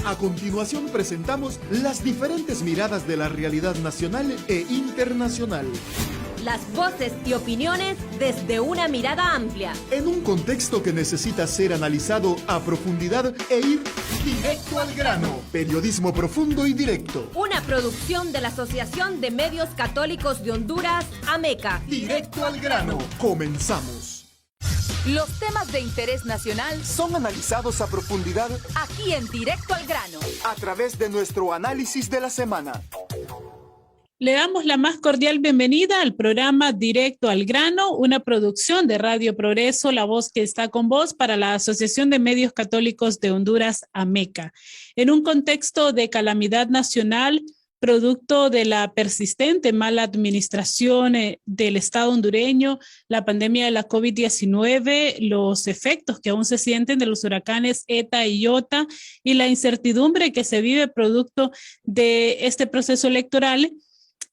A continuación presentamos las diferentes miradas de la realidad nacional e internacional. Las voces y opiniones desde una mirada amplia. En un contexto que necesita ser analizado a profundidad e ir directo al grano. Periodismo profundo y directo. Una producción de la Asociación de Medios Católicos de Honduras, AMECA. Directo al grano. Comenzamos. Los temas de interés nacional son analizados a profundidad aquí en Directo al Grano, a través de nuestro análisis de la semana. Le damos la más cordial bienvenida al programa Directo al Grano, una producción de Radio Progreso, la voz que está con vos para la Asociación de Medios Católicos de Honduras, AMECA. En un contexto de calamidad nacional, producto de la persistente mala administración del Estado hondureño, la pandemia de la COVID-19, los efectos que aún se sienten de los huracanes ETA y IOTA y la incertidumbre que se vive producto de este proceso electoral,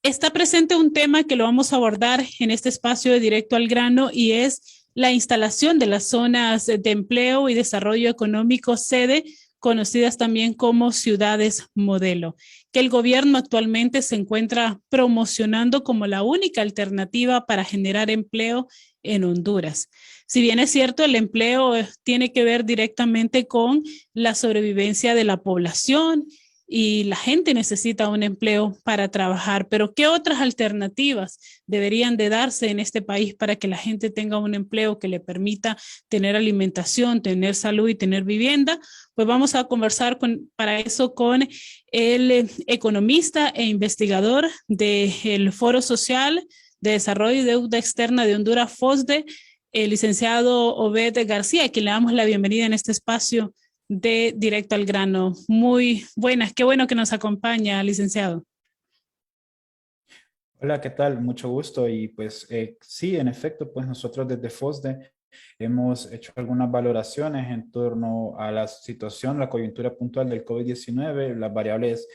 está presente un tema que lo vamos a abordar en este espacio de Directo al Grano y es la instalación de las zonas de empleo y desarrollo económico sede, conocidas también como ciudades modelo, que el gobierno actualmente se encuentra promocionando como la única alternativa para generar empleo en Honduras. Si bien es cierto, el empleo tiene que ver directamente con la sobrevivencia de la población y la gente necesita un empleo para trabajar, pero ¿qué otras alternativas deberían de darse en este país para que la gente tenga un empleo que le permita tener alimentación, tener salud y tener vivienda? Pues vamos a conversar para eso con el economista e investigador del Foro Social de Desarrollo y Deuda Externa de Honduras, FOSDE, el licenciado Obed García, a quien le damos la bienvenida en este espacio de Directo al Grano. Muy buenas, qué bueno que nos acompaña, licenciado. Hola, ¿qué tal? Mucho gusto. Y pues sí, en efecto, pues nosotros desde FOSDE hemos hecho algunas valoraciones en torno a la situación, la coyuntura puntual del COVID-19, las variables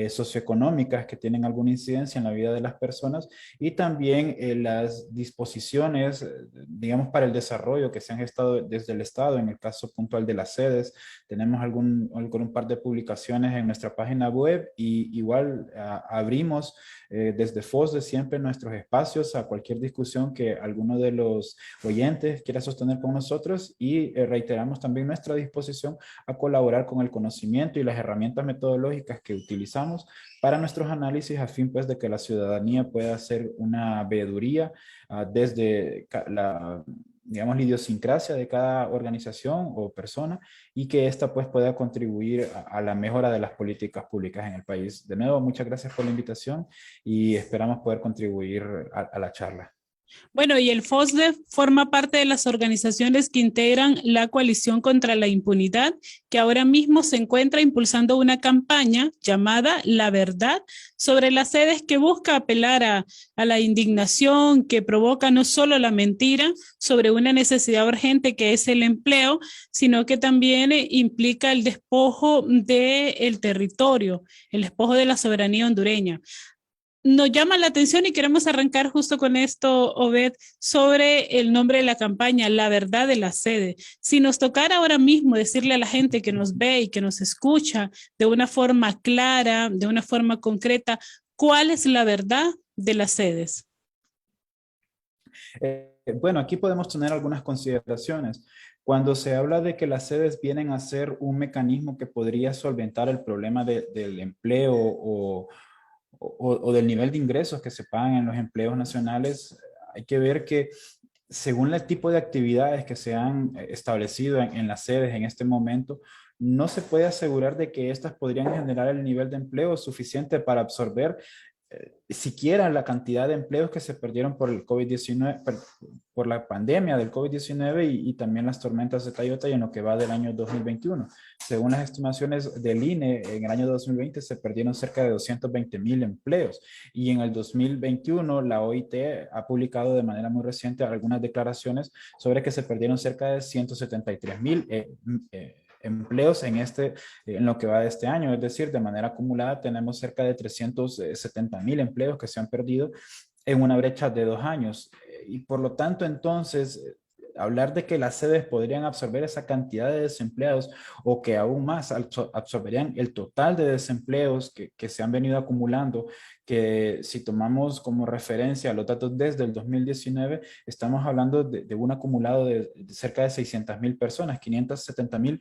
socioeconómicas que tienen alguna incidencia en la vida de las personas y también las disposiciones, digamos, para el desarrollo que se han gestado desde el Estado. En el caso puntual de las sedes, tenemos algún par de publicaciones en nuestra página web y igual abrimos desde FOSDE siempre nuestros espacios a cualquier discusión que alguno de los oyentes quiera sostener con nosotros y reiteramos también nuestra disposición a colaborar con el conocimiento y las herramientas metodológicas que utilizamos para nuestros análisis a fin pues de que la ciudadanía pueda hacer una veeduría desde digamos, la idiosincrasia de cada organización o persona y que ésta pues pueda contribuir a la mejora de las políticas públicas en el país. De nuevo, muchas gracias por la invitación y esperamos poder contribuir a la charla. Bueno, y el FOSDE forma parte de las organizaciones que integran la Coalición contra la Impunidad, que ahora mismo se encuentra impulsando una campaña llamada La Verdad sobre las sedes, que busca apelar a la indignación que provoca no solo la mentira sobre una necesidad urgente que es el empleo, sino que también implica el despojo del territorio, el despojo de la soberanía hondureña. Nos llama la atención y queremos arrancar justo con esto, Obed, sobre el nombre de la campaña, La Verdad de la Sede. Si nos tocara ahora mismo decirle a la gente que nos ve y que nos escucha de una forma clara, de una forma concreta, ¿cuál es la verdad de las sedes? Bueno, aquí podemos tener algunas consideraciones. Cuando se habla de que las sedes vienen a ser un mecanismo que podría solventar el problema del empleo o del nivel de ingresos que se pagan en los empleos nacionales, hay que ver que según el tipo de actividades que se han establecido en las sedes en este momento, no se puede asegurar de que estas podrían generar el nivel de empleo suficiente para absorber siquiera la cantidad de empleos que se perdieron por el COVID-19, por la pandemia del COVID-19 y también las tormentas de Tayota y en lo que va del año 2021. Según las estimaciones del INE, en el año 2020 se perdieron cerca de 220,000 empleos y en el 2021 la OIT ha publicado de manera muy reciente algunas declaraciones sobre que se perdieron cerca de 173,000 empleos en lo que va de este año. Es decir, de manera acumulada tenemos cerca de 370,000 empleos que se han perdido en una brecha de 2 años. Y por lo tanto, entonces, hablar de que las sedes podrían absorber esa cantidad de desempleados o que aún más absorberían el total de desempleos que se han venido acumulando, que si tomamos como referencia los datos desde el 2019, estamos hablando de un acumulado de cerca de 600,000 personas, 570,000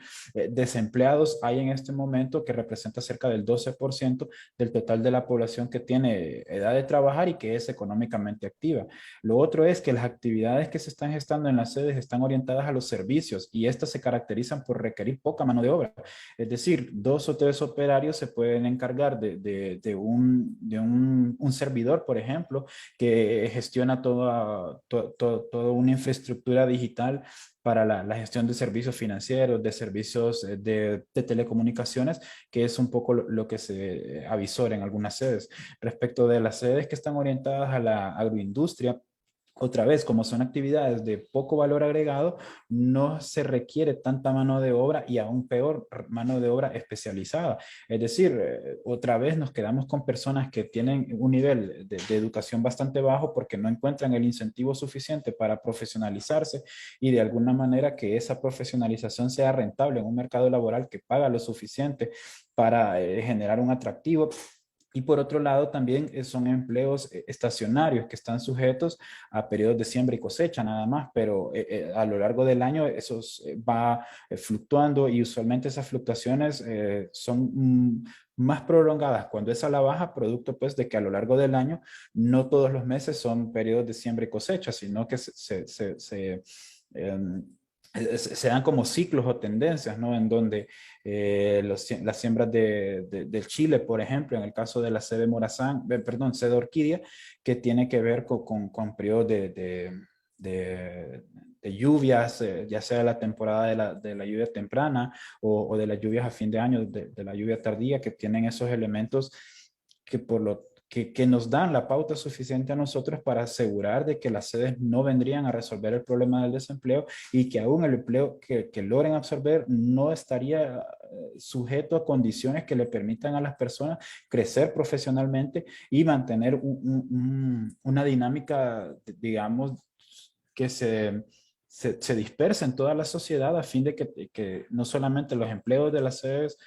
desempleados hay en este momento, que representa cerca del 12% del total de la población que tiene edad de trabajar y que es económicamente activa. Lo otro es que las actividades que se están gestando en las sedes están orientadas a los servicios y estas se caracterizan por requerir poca mano de obra. Es decir, 2 o 3 operarios se pueden encargar de un servidor, por ejemplo, que gestiona toda una infraestructura digital para la gestión de servicios financieros, de servicios de telecomunicaciones, que es un poco lo que se avisora en algunas sedes. Respecto de las sedes que están orientadas a la agroindustria, otra vez, como son actividades de poco valor agregado, no se requiere tanta mano de obra y aún peor, mano de obra especializada. Es decir, otra vez nos quedamos con personas que tienen un nivel de educación bastante bajo porque no encuentran el incentivo suficiente para profesionalizarse y de alguna manera que esa profesionalización sea rentable en un mercado laboral que paga lo suficiente para generar un atractivo. Y por otro lado, también son empleos estacionarios que están sujetos a periodos de siembra y cosecha nada más, pero a lo largo del año eso va fluctuando y usualmente esas fluctuaciones son más prolongadas cuando es a la baja, producto pues de que a lo largo del año no todos los meses son periodos de siembra y cosecha, sino que se dan como ciclos o tendencias, ¿no? En donde las siembras del Chile, por ejemplo, en el caso de la sede Morazán, sede Orquídea, que tiene que ver con periodos de lluvias, ya sea la temporada de la lluvia temprana o de las lluvias a fin de año, de la lluvia tardía, que tienen esos elementos que nos dan la pauta suficiente a nosotros para asegurar de que las sedes no vendrían a resolver el problema del desempleo y que aún el empleo que logren absorber no estaría sujeto a condiciones que le permitan a las personas crecer profesionalmente y mantener una dinámica, digamos, que se dispersa en toda la sociedad a fin de que no solamente los empleos de las sedes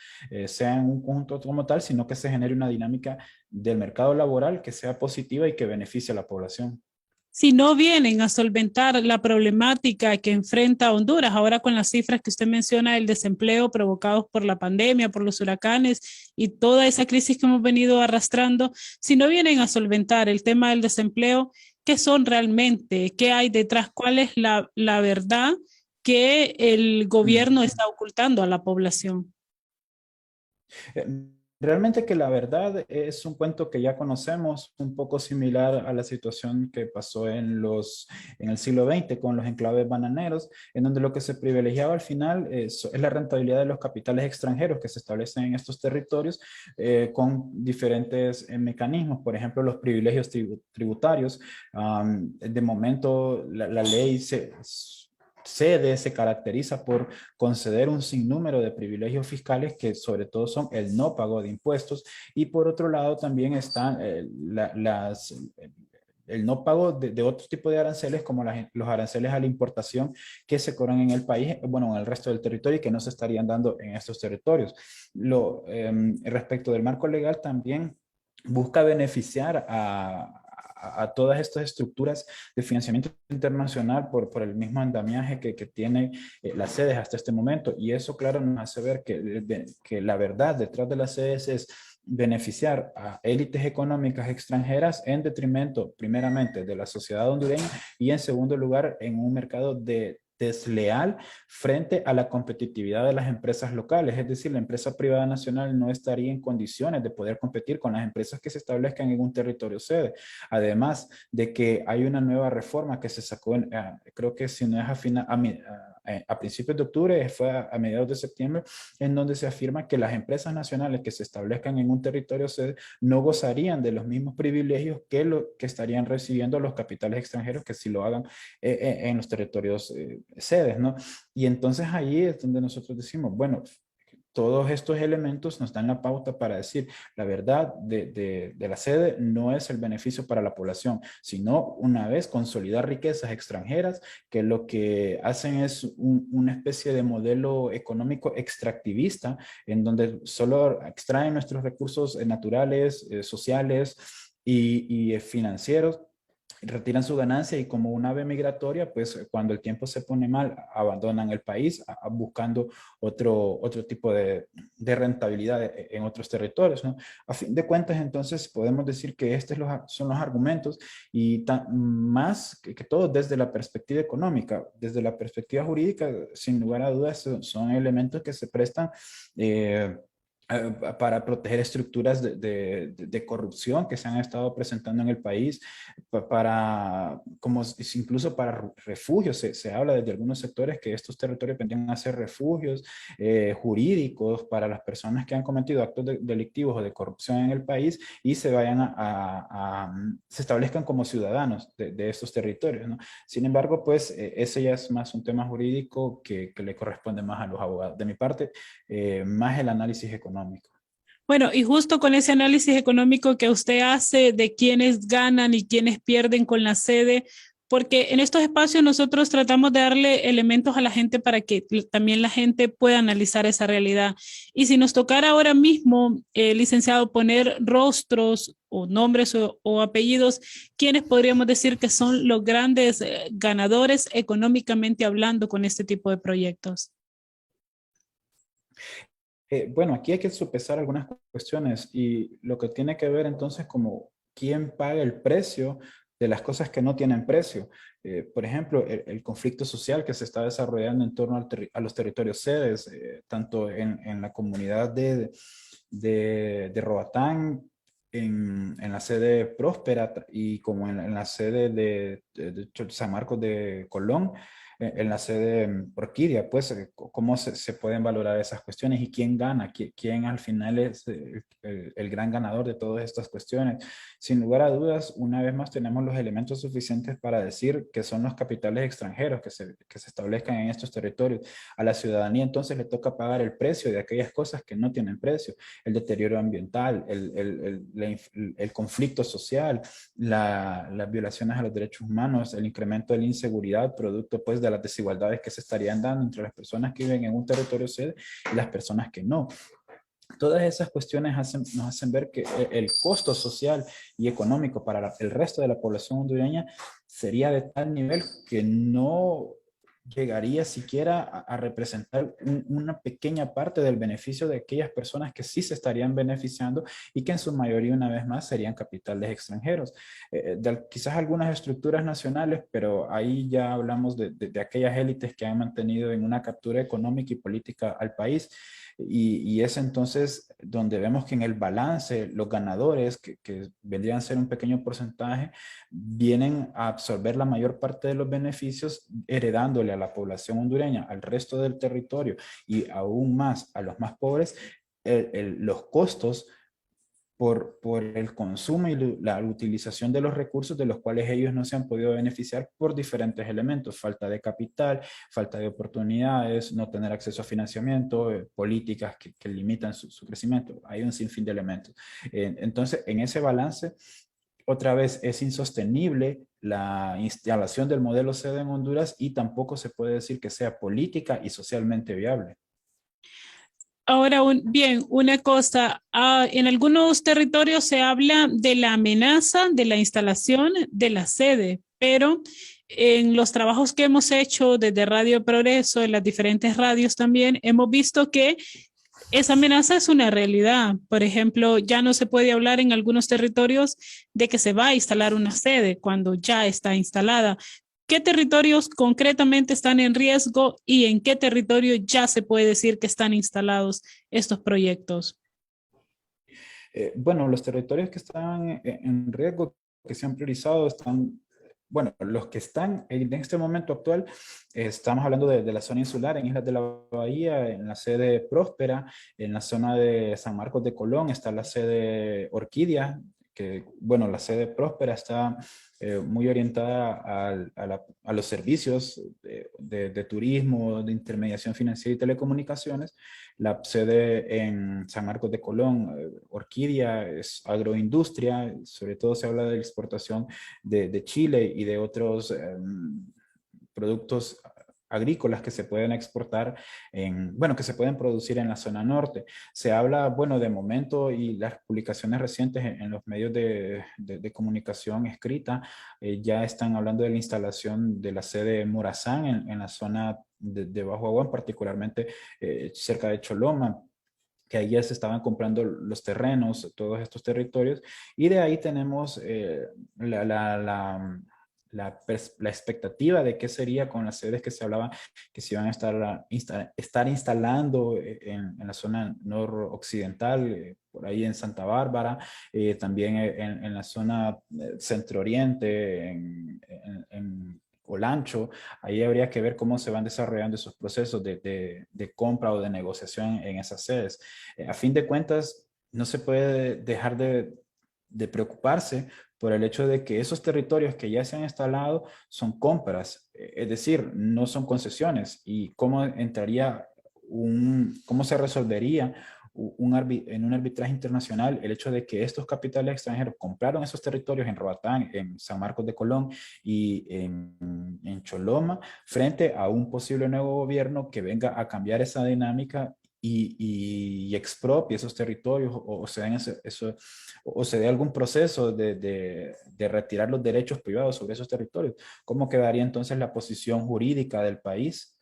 sean un conjunto como tal, sino que se genere una dinámica del mercado laboral que sea positiva y que beneficie a la población. Si no vienen a solventar la problemática que enfrenta Honduras, ahora con las cifras que usted menciona del desempleo provocados por la pandemia, por los huracanes y toda esa crisis que hemos venido arrastrando, si no vienen a solventar el tema del desempleo, ¿qué son realmente? ¿Qué hay detrás? ¿Cuál es la verdad que el gobierno está ocultando a la población? Realmente que la verdad es un cuento que ya conocemos, un poco similar a la situación que pasó en el siglo XX con los enclaves bananeros, en donde lo que se privilegiaba al final es la rentabilidad de los capitales extranjeros que se establecen en estos territorios con diferentes mecanismos, por ejemplo, los privilegios tributarios. De momento, la ley se caracteriza por conceder un sinnúmero de privilegios fiscales que sobre todo son el no pago de impuestos y por otro lado también están el no pago de otro tipo de aranceles como los aranceles a la importación que se cobran en el país, bueno, en el resto del territorio y que no se estarían dando en estos territorios. Respecto del marco legal también busca beneficiar a todas estas estructuras de financiamiento internacional por el mismo andamiaje que tienen las sedes hasta este momento. Y eso, claro, nos hace ver que la verdad detrás de las sedes es beneficiar a élites económicas extranjeras en detrimento, primeramente, de la sociedad hondureña y, en segundo lugar, en un mercado desleal frente a la competitividad de las empresas locales. Es decir, la empresa privada nacional no estaría en condiciones de poder competir con las empresas que se establezcan en un territorio sede. Además de que hay una nueva reforma que se sacó, creo que si no es a principios de octubre, fue a mediados de septiembre, en donde se afirma que las empresas nacionales que se establezcan en un territorio sede no gozarían de los mismos privilegios que estarían recibiendo los capitales extranjeros que si lo hagan en los territorios sedes, ¿no? Y entonces ahí es donde nosotros decimos, bueno, todos estos elementos nos dan la pauta para decir la verdad de la sede no es el beneficio para la población, sino una vez consolidar riquezas extranjeras que lo que hacen es una especie de modelo económico extractivista en donde solo extraen nuestros recursos naturales, sociales y financieros, retiran su ganancia y como un ave migratoria, pues cuando el tiempo se pone mal, abandonan el país buscando otro tipo de rentabilidad en otros territorios, ¿no? A fin de cuentas, entonces, podemos decir que estos son los argumentos y más que todo desde la perspectiva económica. Desde la perspectiva jurídica, sin lugar a dudas, son elementos que se prestan para proteger estructuras de corrupción que se han estado presentando en el país, incluso para refugios. Se habla desde algunos sectores que estos territorios vendrían a ser refugios jurídicos para las personas que han cometido actos delictivos o de corrupción en el país y se vayan se establezcan como ciudadanos de estos territorios, ¿no? Sin embargo, pues ese ya es más un tema jurídico que le corresponde más a los abogados. De mi parte, más el análisis económico. Bueno, y justo con ese análisis económico que usted hace de quiénes ganan y quiénes pierden con la sede, porque en estos espacios nosotros tratamos de darle elementos a la gente para que también la gente pueda analizar esa realidad. Y si nos tocara ahora mismo, licenciado, poner rostros o nombres o apellidos, ¿quiénes podríamos decir que son los grandes ganadores económicamente hablando con este tipo de proyectos? Bueno, aquí hay que sopesar algunas cuestiones y lo que tiene que ver entonces como quién paga el precio de las cosas que no tienen precio. Por ejemplo, el conflicto social que se está desarrollando en torno a los territorios sedes, tanto en la comunidad de Roatán, en la sede Próspera y como en la sede de San Marcos de Colón, en la sede Orquídea, pues cómo se pueden valorar esas cuestiones y quién gana, quién al final es el gran ganador de todas estas cuestiones. Sin lugar a dudas, una vez más tenemos los elementos suficientes para decir que son los capitales extranjeros que se establezcan en estos territorios. A la ciudadanía entonces le toca pagar el precio de aquellas cosas que no tienen precio, el deterioro ambiental, el conflicto social, las violaciones a los derechos humanos, el incremento de la inseguridad producto pues de las desigualdades que se estarían dando entre las personas que viven en un territorio sede y las personas que no. Todas esas cuestiones nos hacen ver que el costo social y económico para el resto de la población hondureña sería de tal nivel que no llegaría siquiera a representar una pequeña parte del beneficio de aquellas personas que sí se estarían beneficiando y que en su mayoría, una vez más, serían capitales extranjeros. Quizás algunas estructuras nacionales, pero ahí ya hablamos de aquellas élites que han mantenido en una captura económica y política al país. Y es entonces donde vemos que en el balance los ganadores, que vendrían a ser un pequeño porcentaje, vienen a absorber la mayor parte de los beneficios, heredándole a la población hondureña, al resto del territorio y aún más a los más pobres, los costos por el consumo y la utilización de los recursos de los cuales ellos no se han podido beneficiar por diferentes elementos: falta de capital, falta de oportunidades, no tener acceso a financiamiento, políticas que limitan su crecimiento. Hay un sinfín de elementos. Entonces, en ese balance, otra vez es insostenible la instalación del modelo sede en Honduras y tampoco se puede decir que sea política y socialmente viable. Ahora, una cosa, en algunos territorios se habla de la amenaza de la instalación de la sede, pero en los trabajos que hemos hecho desde Radio Progreso, en las diferentes radios también, hemos visto que esa amenaza es una realidad. Por ejemplo, ya no se puede hablar en algunos territorios de que se va a instalar una sede cuando ya está instalada. ¿Qué territorios concretamente están en riesgo y en qué territorio ya se puede decir que están instalados estos proyectos? Bueno, los territorios que están en riesgo, que se han priorizado, bueno, los que están en este momento actual, estamos hablando de la zona insular, en Islas de la Bahía, en la sede Próspera, en la zona de San Marcos de Colón está la sede Orquídea, bueno, la sede Próspera está muy orientada a los servicios de turismo, de intermediación financiera y telecomunicaciones. La sede en San Marcos de Colón, Orquídea, es agroindustria, sobre todo se habla de exportación de Chile y de otros productos agrícolas que se pueden exportar bueno, que se pueden producir en la zona norte. Se habla, bueno, de momento y las publicaciones recientes en los medios de comunicación escrita ya están hablando de la instalación de la sede Morazán en la zona de Bajo Aguán, particularmente cerca de Choloma, que ahí ya se estaban comprando los terrenos, todos estos territorios, y de ahí tenemos la expectativa de qué sería con las sedes que se hablaba que se iban a estar instalando en la zona noroccidental, por ahí en Santa Bárbara, también en la zona centro-oriente, en Olancho. Ahí habría que ver cómo se van desarrollando esos procesos de compra o de negociación en esas sedes. A fin de cuentas, no se puede dejar de preocuparse por el hecho de que esos territorios que ya se han instalado son compras, es decir, no son concesiones. ¿Y cómo entraría cómo se resolvería en un arbitraje internacional el hecho de que estos capitales extranjeros compraron esos territorios en Roatán, en San Marcos de Colón y en Choloma, frente a un posible nuevo gobierno que venga a cambiar esa dinámica y expropie esos territorios o se dé algún proceso de retirar los derechos privados sobre esos territorios? ¿Cómo quedaría entonces la posición jurídica del país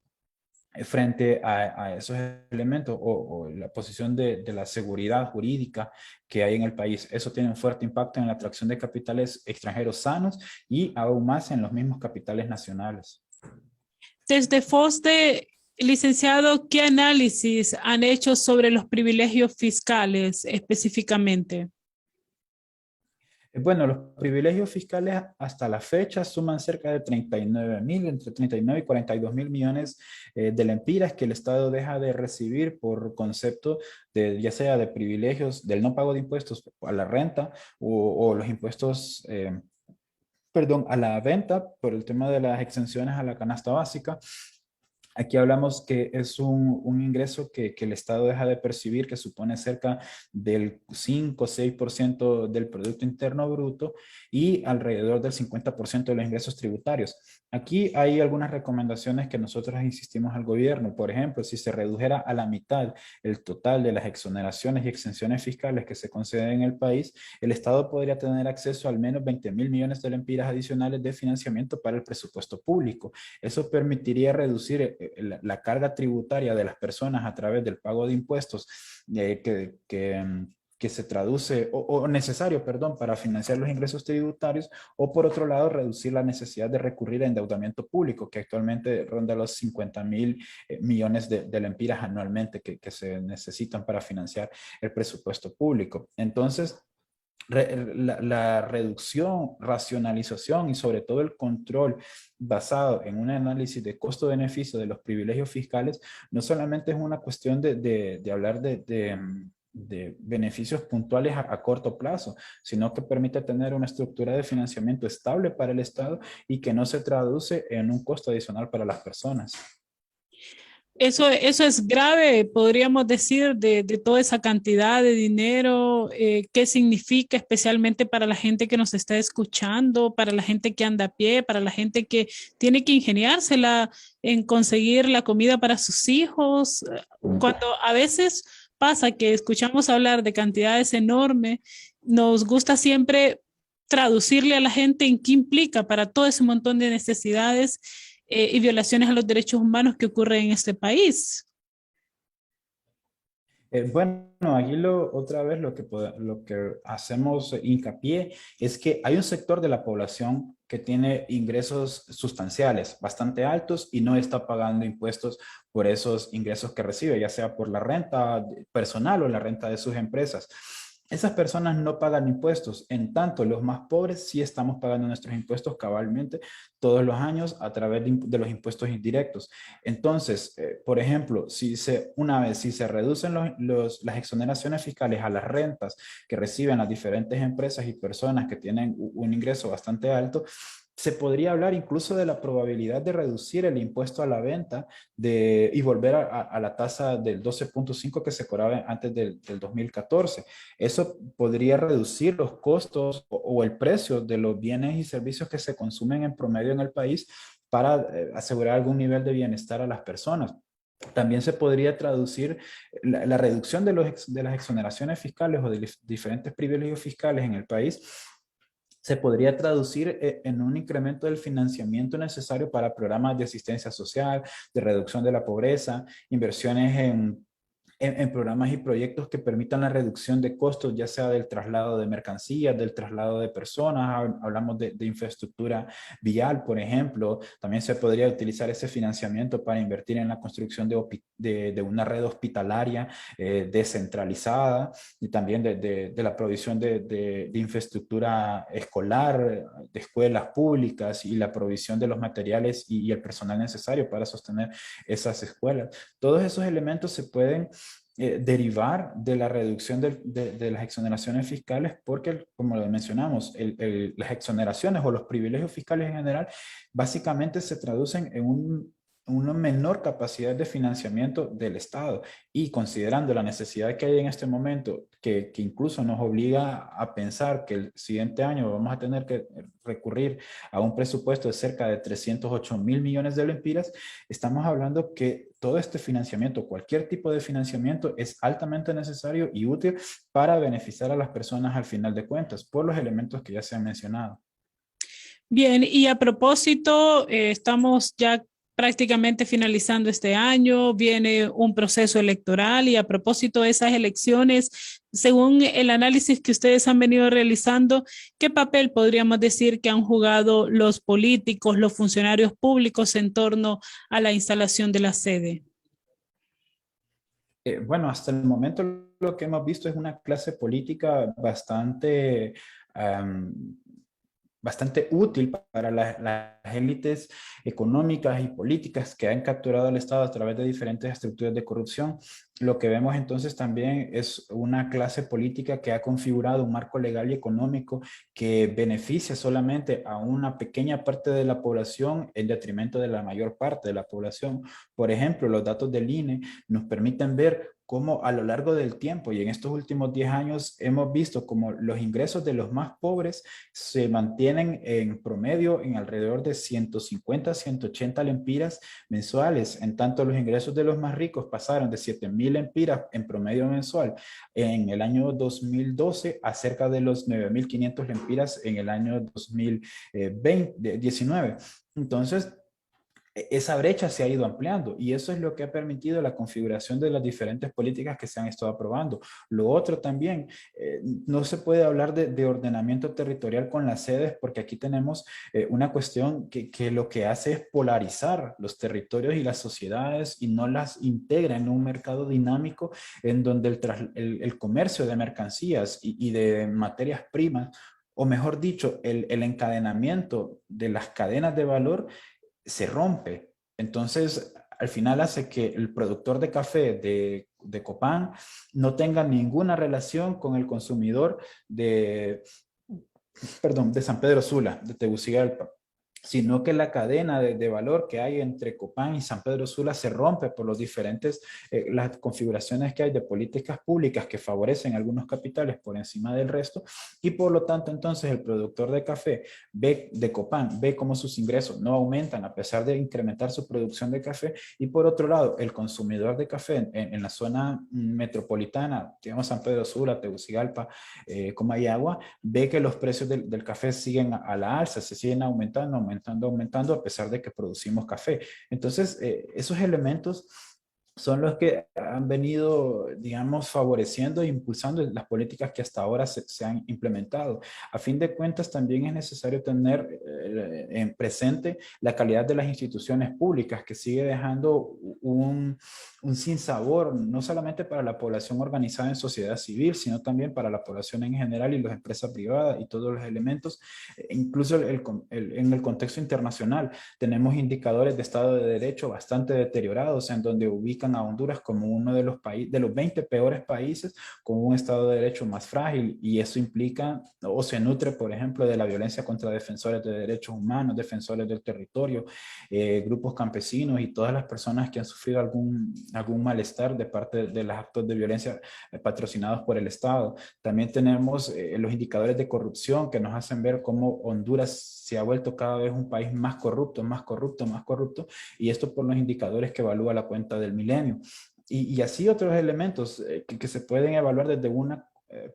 frente a esos elementos o la posición de la seguridad jurídica que hay en el país? Eso tiene un fuerte impacto en la atracción de capitales extranjeros sanos y aún más en los mismos capitales nacionales. Desde FOSDE, licenciado, ¿qué análisis han hecho sobre los privilegios fiscales específicamente? Bueno, los privilegios fiscales hasta la fecha suman cerca de 39.000, entre 39 y 42 mil millones de lempiras que el Estado deja de recibir por concepto ya sea de privilegios, del no pago de impuestos a la renta o los impuestos, a la venta por el tema de las exenciones a la canasta básica. Aquí hablamos que es un ingreso que el Estado deja de percibir, que supone cerca del 5 o 6% del Producto Interno Bruto y alrededor del 50% de los ingresos tributarios. Aquí hay algunas recomendaciones que nosotros insistimos al gobierno. Por ejemplo, si se redujera a la mitad el total de las exoneraciones y exenciones fiscales que se conceden en el país, el Estado podría tener acceso a al menos 20.000 millones de lempiras adicionales de financiamiento para el presupuesto público. Eso permitiría reducir la carga tributaria de las personas a través del pago de impuestos que se traduce, o necesario, perdón, para financiar los ingresos tributarios, o por otro lado, reducir la necesidad de recurrir a endeudamiento público, que actualmente ronda los 50.000 millones de lempiras anualmente que se necesitan para financiar el presupuesto público. Entonces, la reducción, racionalización y sobre todo el control basado en un análisis de costo-beneficio de los privilegios fiscales no solamente es una cuestión de hablar de beneficios puntuales a corto plazo, sino que permite tener una estructura de financiamiento estable para el Estado y que no se traduce en un costo adicional para las personas. Eso es grave, podríamos decir, de toda esa cantidad de dinero, qué significa especialmente para la gente que nos está escuchando, para la gente que anda a pie, para la gente que tiene que ingeniársela en conseguir la comida para sus hijos. Cuando a veces pasa que escuchamos hablar de cantidades enormes, nos gusta siempre traducirle a la gente en qué implica para todo ese montón de necesidades y violaciones a los derechos humanos que ocurren en este país. Bueno, aquí otra vez lo que hacemos hincapié es que hay un sector de la población que tiene ingresos sustanciales, bastante altos, y no está pagando impuestos por esos ingresos que recibe, ya sea por la renta personal o la renta de sus empresas. esas personas no pagan impuestos. En tanto, los más pobres sí estamos pagando nuestros impuestos cabalmente todos los años a través de los impuestos indirectos. Entonces, por ejemplo, si se reducen las exoneraciones fiscales a las rentas que reciben las diferentes empresas y personas que tienen un ingreso bastante alto, se podría hablar incluso de la probabilidad de reducir el impuesto a la venta y volver a la tasa del 12.5 que se cobraba antes del 2014. Eso podría reducir los costos o el precio de los bienes y servicios que se consumen en promedio en el país para asegurar algún nivel de bienestar a las personas. También se podría traducir la reducción de las exoneraciones fiscales o de diferentes privilegios fiscales en el país. Se podría traducir en un incremento del financiamiento necesario para programas de asistencia social, de reducción de la pobreza, inversiones en programas y proyectos que permitan la reducción de costos, ya sea del traslado de mercancías, del traslado de personas. Hablamos de infraestructura vial, por ejemplo. También se podría utilizar ese financiamiento para invertir en la construcción de una red hospitalaria descentralizada, y también de la provisión de infraestructura escolar, de escuelas públicas, y la provisión de los materiales y el personal necesario para sostener esas escuelas. Todos esos elementos se pueden derivar de la reducción de las exoneraciones fiscales, porque, como lo mencionamos, las exoneraciones o los privilegios fiscales en general básicamente se traducen en una menor capacidad de financiamiento del Estado, y considerando la necesidad que hay en este momento, que incluso nos obliga a pensar que el siguiente año vamos a tener que recurrir a un presupuesto de cerca de 308.000 millones de lempiras, estamos hablando que todo este financiamiento, cualquier tipo de financiamiento, es altamente necesario y útil para beneficiar a las personas al final de cuentas, por los elementos que ya se han mencionado. Bien, y a propósito, estamos ya prácticamente finalizando este año, viene un proceso electoral, y a propósito de esas elecciones, según el análisis que ustedes han venido realizando, ¿qué papel podríamos decir que han jugado los políticos, los funcionarios públicos en torno a la instalación de la sede? Bueno, hasta el momento lo que hemos visto es una clase política bastante útil para las élites económicas y políticas que han capturado al Estado a través de diferentes estructuras de corrupción. Lo que vemos entonces también es una clase política que ha configurado un marco legal y económico que beneficia solamente a una pequeña parte de la población en detrimento de la mayor parte de la población. Por ejemplo, los datos del INE nos permiten ver cómo a lo largo del tiempo y en estos últimos 10 años hemos visto cómo los ingresos de los más pobres se mantienen en promedio en alrededor de 150, 180 lempiras mensuales. En tanto, los ingresos de los más ricos pasaron de 7.000 lempiras en promedio mensual en el año 2012 a cerca de los 9.500 lempiras en el año 2019. Entonces, esa brecha se ha ido ampliando, y eso es lo que ha permitido la configuración de las diferentes políticas que se han estado aprobando. Lo otro también, no se puede hablar de ordenamiento territorial con las sedes, porque aquí tenemos una cuestión que lo que hace es polarizar los territorios y las sociedades, y no las integra en un mercado dinámico en donde el comercio de mercancías y de materias primas, o mejor dicho, el encadenamiento de las cadenas de valor se rompe. Entonces, al final hace que el productor de café de Copán no tenga ninguna relación con el consumidor de San Pedro Sula, de Tegucigalpa, sino que la cadena de valor que hay entre Copán y San Pedro Sula se rompe por los diferentes, las configuraciones que hay de políticas públicas que favorecen algunos capitales por encima del resto, y por lo tanto entonces el productor de café de Copán ve cómo sus ingresos no aumentan a pesar de incrementar su producción de café, y por otro lado el consumidor de café en la zona metropolitana, digamos San Pedro Sula, Tegucigalpa, Comayagua, ve que los precios del café siguen a la alza, se siguen aumentando a pesar de que producimos café. Entonces, esos elementos son los que han venido, digamos, favoreciendo e impulsando las políticas que hasta ahora se han implementado. A fin de cuentas, también es necesario tener en presente la calidad de las instituciones públicas, que sigue dejando un sinsabor, no solamente para la población organizada en sociedad civil, sino también para la población en general y las empresas privadas y todos los elementos, incluso en el contexto internacional. Tenemos indicadores de Estado de Derecho bastante deteriorados, en donde ubican a Honduras como uno de los 20 peores países con un Estado de Derecho más frágil, y eso implica o se nutre, por ejemplo, de la violencia contra defensores de derechos humanos, defensores del territorio, grupos campesinos y todas las personas que han sufrido algún malestar de parte de los actos de violencia patrocinados por el Estado. También tenemos los indicadores de corrupción que nos hacen ver cómo Honduras se ha vuelto cada vez un país más corrupto, más corrupto, más corrupto, y esto por los indicadores que evalúa la cuenta del milenio. Y así otros elementos que se pueden evaluar desde una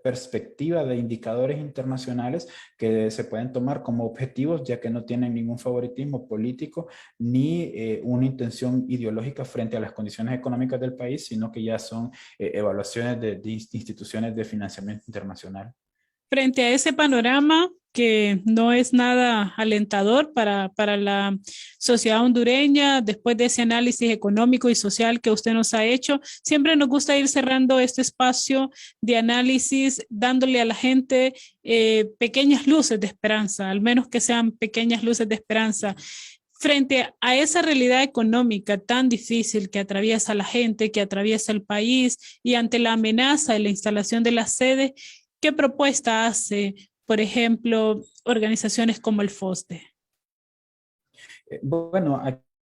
perspectiva de indicadores internacionales que se pueden tomar como objetivos, ya que no tienen ningún favoritismo político ni una intención ideológica frente a las condiciones económicas del país, sino que ya son evaluaciones de instituciones de financiamiento internacional. Frente a ese panorama que no es nada alentador para la sociedad hondureña, después de ese análisis económico y social que usted nos ha hecho, siempre nos gusta ir cerrando este espacio de análisis, dándole a la gente pequeñas luces de esperanza, al menos que sean pequeñas luces de esperanza. Frente a esa realidad económica tan difícil que atraviesa la gente, que atraviesa el país, y ante la amenaza de la instalación de la sede, ¿qué propuesta hace, por ejemplo, organizaciones como el FOSDE? Bueno,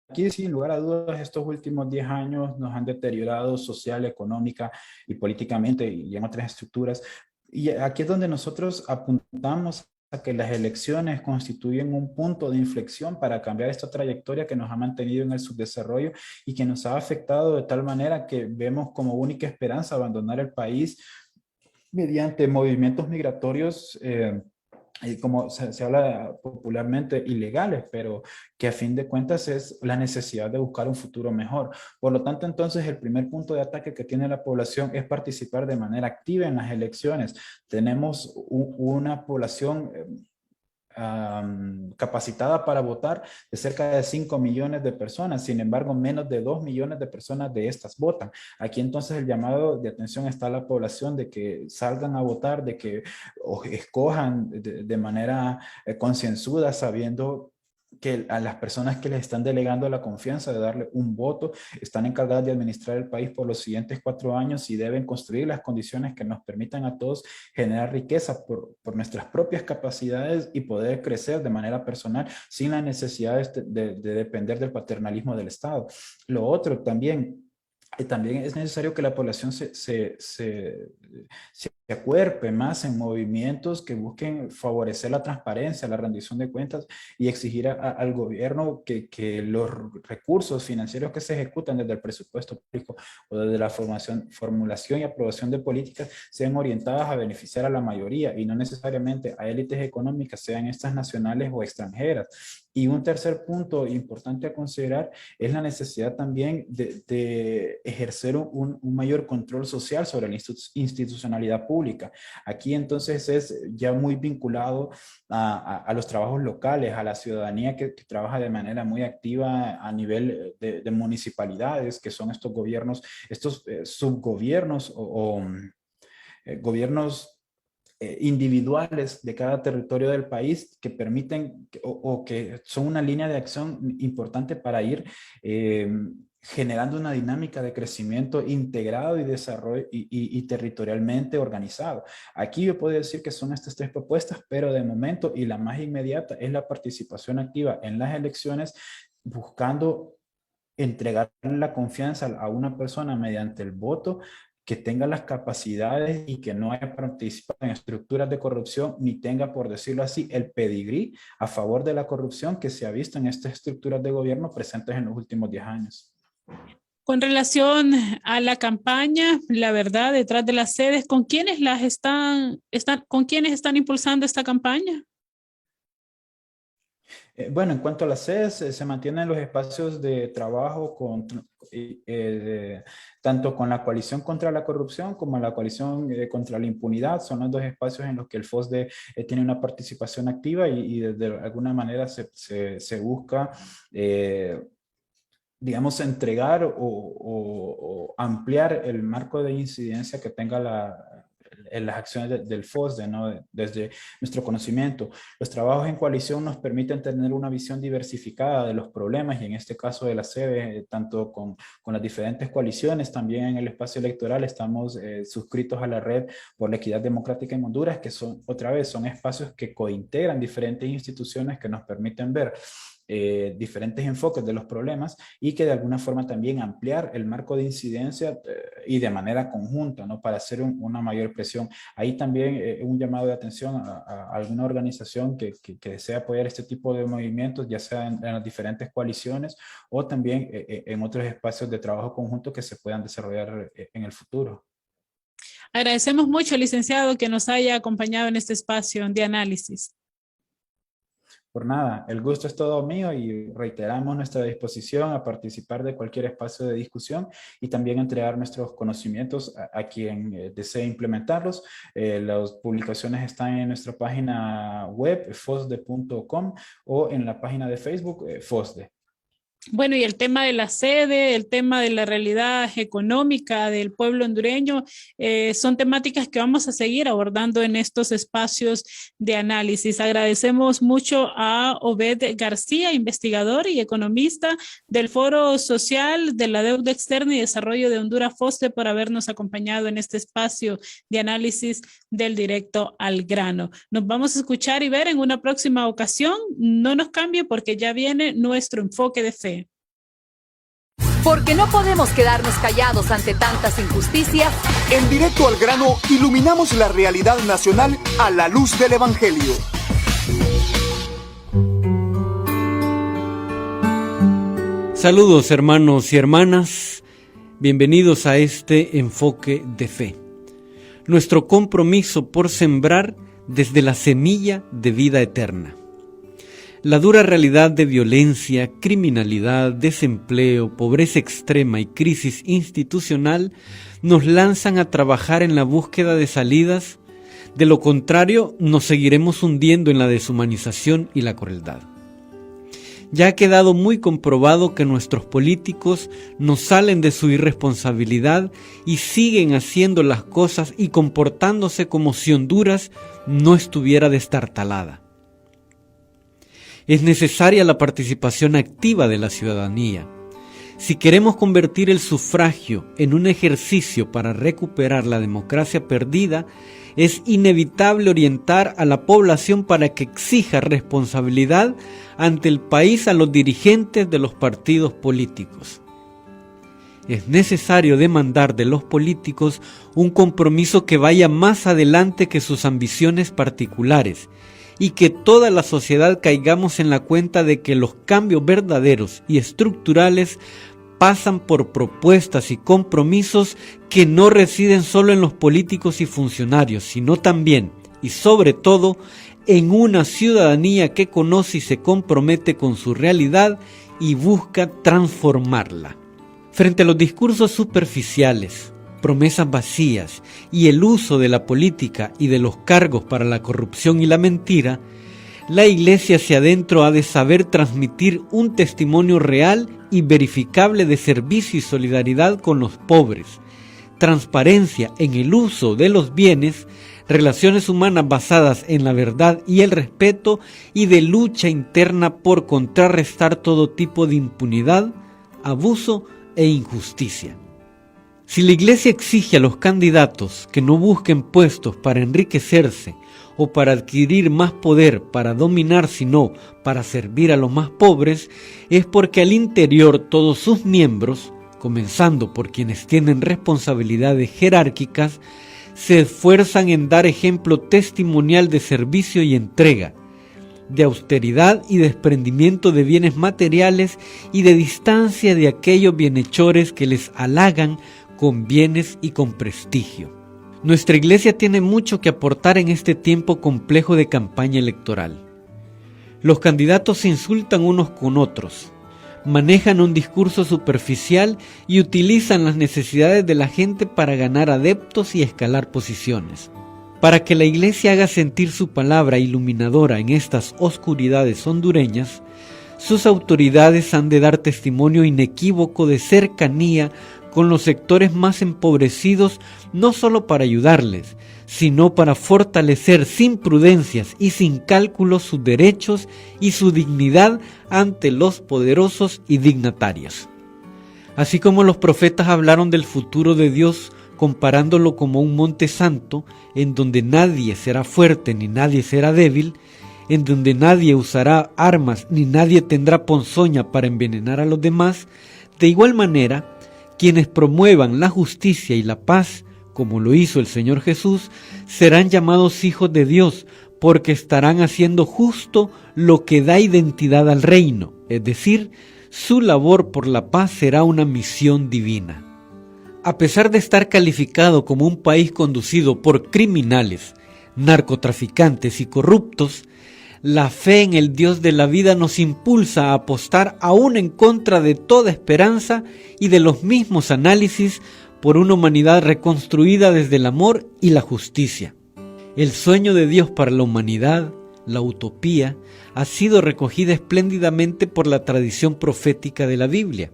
aquí sin lugar a dudas estos últimos 10 años nos han deteriorado social, económica y políticamente y en otras estructuras. Y aquí es donde nosotros apuntamos a que las elecciones constituyen un punto de inflexión para cambiar esta trayectoria que nos ha mantenido en el subdesarrollo y que nos ha afectado de tal manera que vemos como única esperanza abandonar el país mediante movimientos migratorios, como se habla popularmente, ilegales, pero que a fin de cuentas es la necesidad de buscar un futuro mejor. Por lo tanto, entonces, el primer punto de ataque que tiene la población es participar de manera activa en las elecciones. Tenemos una población capacitada para votar de cerca de 5 millones de personas. Sin embargo, menos de 2 millones de personas de estas votan. Aquí entonces el llamado de atención está a la población de que salgan a votar, de que escojan de manera concienzuda, sabiendo que a las personas que les están delegando la confianza de darle un voto están encargadas de administrar el país por los siguientes 4 años y deben construir las condiciones que nos permitan a todos generar riqueza por nuestras propias capacidades y poder crecer de manera personal sin la necesidad de depender del paternalismo del Estado. Lo otro también es necesario que la población se acuerpe más en movimientos que busquen favorecer la transparencia, la rendición de cuentas y exigir al gobierno que los recursos financieros que se ejecutan desde el presupuesto público o desde la formulación y aprobación de políticas sean orientadas a beneficiar a la mayoría y no necesariamente a élites económicas, sean estas nacionales o extranjeras. Y un tercer punto importante a considerar es la necesidad también de ejercer un mayor control social sobre la institucionalidad pública. Aquí entonces es ya muy vinculado a los trabajos locales, a la ciudadanía que trabaja de manera muy activa a nivel de municipalidades, que son estos gobiernos, estos subgobiernos o gobiernos individuales de cada territorio del país que permiten o que son una línea de acción importante para ir generando una dinámica de crecimiento integrado y desarrollo y territorialmente organizado. Aquí yo puedo decir que son estas 3 propuestas, pero de momento y la más inmediata es la participación activa en las elecciones, buscando entregar la confianza a una persona mediante el voto que tenga las capacidades y que no haya participado en estructuras de corrupción ni tenga, por decirlo así, el pedigrí a favor de la corrupción que se ha visto en estas estructuras de gobierno presentes en los últimos 10 años. Con relación a la campaña, la verdad, detrás de las sedes, ¿con quiénes están impulsando esta campaña? Bueno, en cuanto a las sedes, se mantienen los espacios de trabajo tanto con la coalición contra la corrupción como la coalición contra la impunidad. Son los dos espacios en los que el FOSDE tiene una participación activa y de alguna manera se busca, digamos, entregar o ampliar el marco de incidencia que tenga en las acciones del FOSDE, ¿no? Desde nuestro conocimiento. Los trabajos en coalición nos permiten tener una visión diversificada de los problemas y en este caso de la SEBE, tanto con las diferentes coaliciones, también en el espacio electoral estamos suscritos a la Red por la Equidad Democrática en Honduras, que son espacios que cointegran diferentes instituciones que nos permiten ver diferentes enfoques de los problemas y que de alguna forma también ampliar el marco de incidencia y de manera conjunta, ¿no? Para hacer una mayor presión. Ahí también un llamado de atención a alguna organización que desea apoyar este tipo de movimientos, ya sea en las diferentes coaliciones o también en otros espacios de trabajo conjunto que se puedan desarrollar en el futuro. Agradecemos mucho, licenciado, que nos haya acompañado en este espacio de análisis. Por nada, el gusto es todo mío y reiteramos nuestra disposición a participar de cualquier espacio de discusión y también entregar nuestros conocimientos a quien desee implementarlos. Las publicaciones están en nuestra página web, fosde.com, o en la página de Facebook, FOSDE. Bueno, y el tema de la sede, el tema de la realidad económica del pueblo hondureño, son temáticas que vamos a seguir abordando en estos espacios de análisis. Agradecemos mucho a Obed García, investigador y economista del Foro Social de la Deuda Externa y Desarrollo de Honduras, FOSDE, por habernos acompañado en este espacio de análisis del Directo al Grano. Nos vamos a escuchar y ver en una próxima ocasión. No nos cambie porque ya viene nuestro enfoque de fe. Porque no podemos quedarnos callados ante tantas injusticias. En Directo al Grano iluminamos la realidad nacional a la luz del Evangelio. Saludos, hermanos y hermanas, bienvenidos a este enfoque de fe. Nuestro compromiso por sembrar desde la semilla de vida eterna. La dura realidad de violencia, criminalidad, desempleo, pobreza extrema y crisis institucional nos lanzan a trabajar en la búsqueda de salidas. De lo contrario, nos seguiremos hundiendo en la deshumanización y la crueldad. Ya ha quedado muy comprobado que nuestros políticos no salen de su irresponsabilidad y siguen haciendo las cosas y comportándose como si Honduras no estuviera destartalada. Es necesaria la participación activa de la ciudadanía. Si queremos convertir el sufragio en un ejercicio para recuperar la democracia perdida, es inevitable orientar a la población para que exija responsabilidad ante el país a los dirigentes de los partidos políticos. Es necesario demandar de los políticos un compromiso que vaya más adelante que sus ambiciones particulares y que toda la sociedad caigamos en la cuenta de que los cambios verdaderos y estructurales pasan por propuestas y compromisos que no residen solo en los políticos y funcionarios, sino también y sobre todo en una ciudadanía que conoce y se compromete con su realidad y busca transformarla. Frente a los discursos superficiales, promesas vacías y el uso de la política y de los cargos para la corrupción y la mentira, la Iglesia hacia adentro ha de saber transmitir un testimonio real y verificable de servicio y solidaridad con los pobres, transparencia en el uso de los bienes, relaciones humanas basadas en la verdad y el respeto y de lucha interna por contrarrestar todo tipo de impunidad, abuso e injusticia. Si la Iglesia exige a los candidatos que no busquen puestos para enriquecerse o para adquirir más poder para dominar, sino para servir a los más pobres, es porque al interior todos sus miembros, comenzando por quienes tienen responsabilidades jerárquicas, se esfuerzan en dar ejemplo testimonial de servicio y entrega, de austeridad y desprendimiento de bienes materiales y de distancia de aquellos bienhechores que les halagan con bienes y con prestigio. Nuestra Iglesia tiene mucho que aportar en este tiempo complejo de campaña electoral. Los candidatos se insultan unos con otros, manejan un discurso superficial y utilizan las necesidades de la gente para ganar adeptos y escalar posiciones. Para que la Iglesia haga sentir su palabra iluminadora en estas oscuridades hondureñas, sus autoridades han de dar testimonio inequívoco de cercanía con los sectores más empobrecidos, no solo para ayudarles, sino para fortalecer sin prudencias y sin cálculos sus derechos y su dignidad ante los poderosos y dignatarios. Así como los profetas hablaron del futuro de Dios comparándolo como un monte santo, en donde nadie será fuerte ni nadie será débil, en donde nadie usará armas ni nadie tendrá ponzoña para envenenar a los demás, de igual manera, quienes promuevan la justicia y la paz, como lo hizo el Señor Jesús, serán llamados hijos de Dios, porque estarán haciendo justo lo que da identidad al reino, es decir, su labor por la paz será una misión divina. A pesar de estar calificado como un país conducido por criminales, narcotraficantes y corruptos, la fe en el Dios de la vida nos impulsa a apostar aún en contra de toda esperanza y de los mismos análisis por una humanidad reconstruida desde el amor y la justicia. El sueño de Dios para la humanidad, la utopía, ha sido recogida espléndidamente por la tradición profética de la Biblia.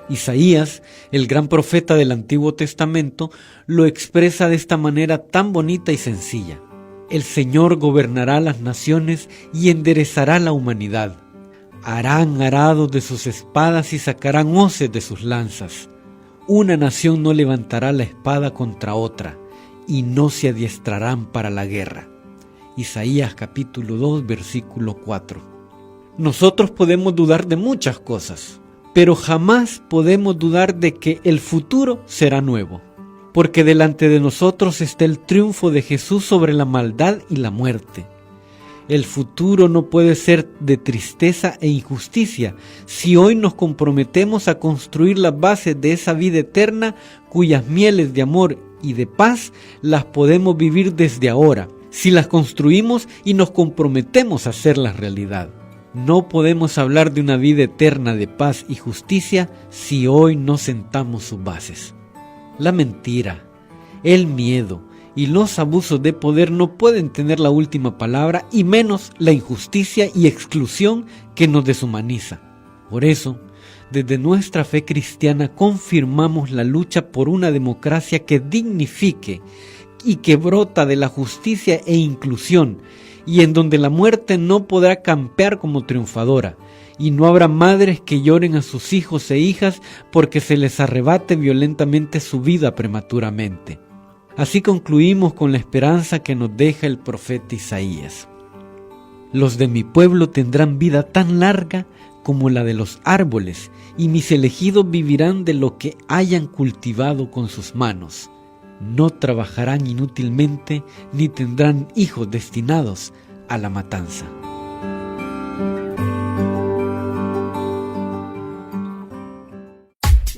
Isaías, el gran profeta del Antiguo Testamento, lo expresa de esta manera tan bonita y sencilla. El Señor gobernará las naciones y enderezará la humanidad. Harán arados de sus espadas y sacarán hoces de sus lanzas. Una nación no levantará la espada contra otra, y no se adiestrarán para la guerra. Isaías capítulo 2, versículo 4. Nosotros podemos dudar de muchas cosas, pero jamás podemos dudar de que el futuro será nuevo, porque delante de nosotros está el triunfo de Jesús sobre la maldad y la muerte. El futuro no puede ser de tristeza e injusticia si hoy nos comprometemos a construir las bases de esa vida eterna cuyas mieles de amor y de paz las podemos vivir desde ahora, si las construimos y nos comprometemos a hacerlas realidad. No podemos hablar de una vida eterna de paz y justicia si hoy no sentamos sus bases. La mentira, el miedo y los abusos de poder no pueden tener la última palabra, y menos la injusticia y exclusión que nos deshumaniza. Por eso, desde nuestra fe cristiana confirmamos la lucha por una democracia que dignifique y que brota de la justicia e inclusión, y en donde la muerte no podrá campear como triunfadora, y no habrá madres que lloren a sus hijos e hijas porque se les arrebate violentamente su vida prematuramente. Así concluimos con la esperanza que nos deja el profeta Isaías. Los de mi pueblo tendrán vida tan larga como la de los árboles, y mis elegidos vivirán de lo que hayan cultivado con sus manos. No trabajarán inútilmente, ni tendrán hijos destinados a la matanza.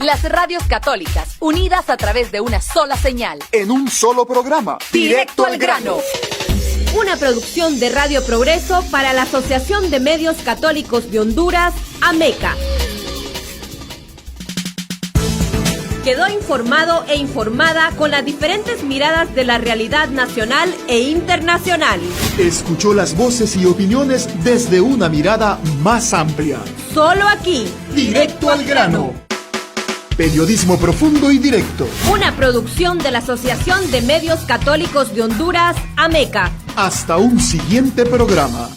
Las radios católicas, unidas a través de una sola señal. En un solo programa. Directo al grano. Una producción de Radio Progreso para la Asociación de Medios Católicos de Honduras, AMECA. Quedó informado e informada con las diferentes miradas de la realidad nacional e internacional. Escuchó las voces y opiniones desde una mirada más amplia. Solo aquí. Directo al grano. Periodismo profundo y directo. Una producción de la Asociación de Medios Católicos de Honduras, AMECA. Hasta un siguiente programa.